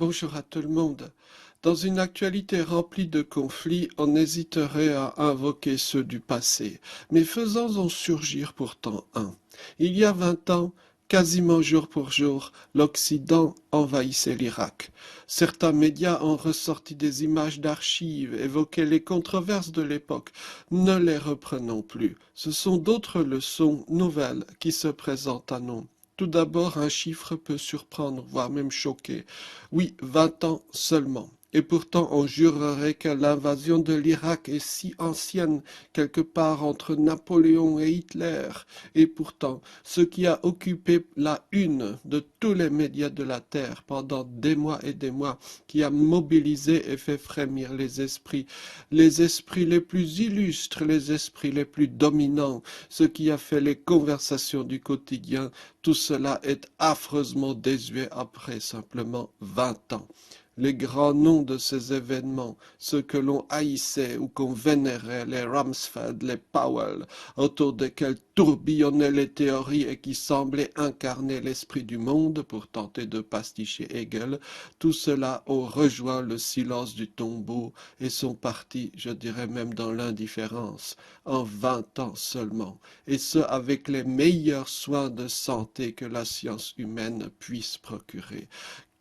bonjour à tout le monde. Dans une actualité remplie de conflits, on hésiterait à invoquer ceux du passé, mais faisons-en surgir pourtant un. Il y a 20 ans, quasiment jour pour jour, l'Occident envahissait l'Irak. Certains médias ont ressorti des images d'archives, évoquaient les controverses de l'époque. Ne les reprenons plus. Ce sont d'autres leçons nouvelles qui se présentent à nous. Tout d'abord, un chiffre peut surprendre, voire même choquer. Oui, 20 ans seulement. Et pourtant, on jurerait que l'invasion de l'Irak est si ancienne, quelque part entre Napoléon et Hitler. Et pourtant, ce qui a occupé la une de tous les médias de la Terre pendant des mois et des mois, qui a mobilisé et fait frémir les esprits les plus illustres, les esprits les plus dominants, ce qui a fait les conversations du quotidien, tout cela est affreusement désuet après simplement 20 ans. Les grands noms de ces événements, ceux que l'on haïssait ou qu'on vénérait, les Rumsfeld, les Powell, autour desquels tourbillonnaient les théories et qui semblaient incarner l'esprit du monde pour tenter de pasticher Hegel, tout cela ont rejoint le silence du tombeau et sont partis, je dirais même dans l'indifférence, en 20 ans seulement, et ce avec les meilleurs soins de santé que la science humaine puisse procurer.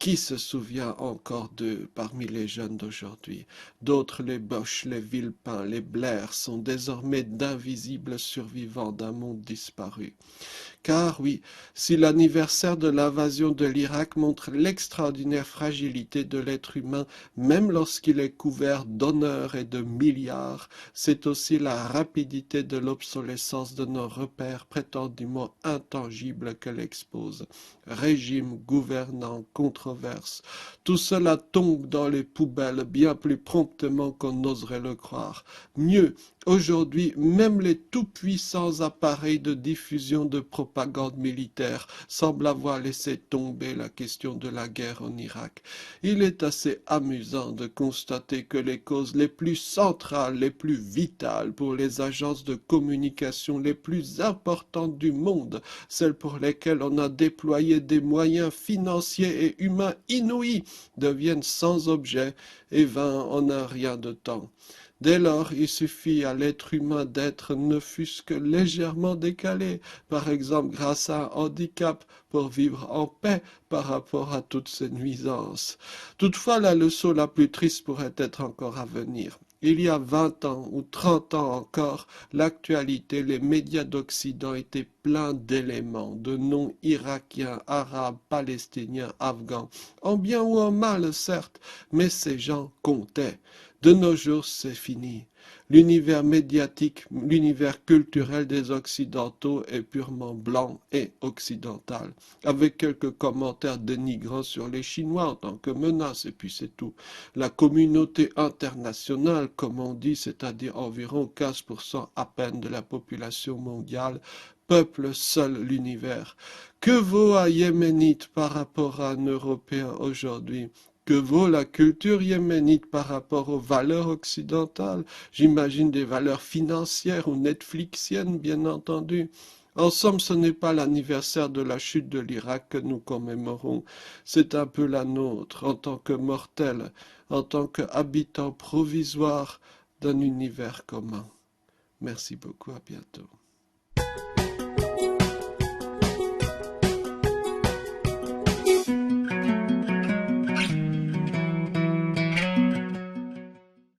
Qui se souvient encore d'eux parmi les jeunes d'aujourd'hui? D'autres, les Bosch, les Villepin, les Blair, sont désormais d'invisibles survivants d'un monde disparu. Car oui, si l'anniversaire de l'invasion de l'Irak montre l'extraordinaire fragilité de l'être humain, même lorsqu'il est couvert d'honneur et de milliards, c'est aussi la rapidité de l'obsolescence de nos repères prétendument intangibles qu'elle expose. Régime, gouvernants, controverses, tout cela tombe dans les poubelles bien plus promptement qu'on n'oserait le croire. Mieux, aujourd'hui, même les tout-puissants appareils de diffusion de propagande militaire semblent avoir laissé tomber la question de la guerre en Irak. Il est assez amusant de constater que les causes les plus centrales, les plus vitales pour les agences de communication les plus importantes du monde, celles pour lesquelles on a déployé des moyens financiers et humains inouïs, deviennent sans objet et vains en un rien de temps. Dès lors, il suffit à l'être humain d'être ne fût-ce que légèrement décalé, par exemple grâce à un handicap, pour vivre en paix par rapport à toutes ces nuisances. Toutefois, la leçon la plus triste pourrait être encore à venir. Il y a 20 ans ou 30 ans encore, l'actualité, les médias d'Occident étaient pleins d'éléments, de noms irakiens, arabes, palestiniens, afghans, en bien ou en mal, certes, mais ces gens comptaient. De nos jours, c'est fini. L'univers médiatique, l'univers culturel des Occidentaux est purement blanc et occidental, avec quelques commentaires dénigrants sur les Chinois en tant que menace, et puis c'est tout. La communauté internationale, comme on dit, c'est-à-dire environ 15% à peine de la population mondiale, peuple seul l'univers. Que vaut un Yéménite par rapport à un Européen aujourd'hui? Que vaut la culture yéménite par rapport aux valeurs occidentales? J'imagine des valeurs financières ou netflixiennes, bien entendu. En somme, ce n'est pas l'anniversaire de la chute de l'Irak que nous commémorons, c'est un peu la nôtre, en tant que mortels, en tant qu'habitants provisoires d'un univers commun. Merci beaucoup, à bientôt.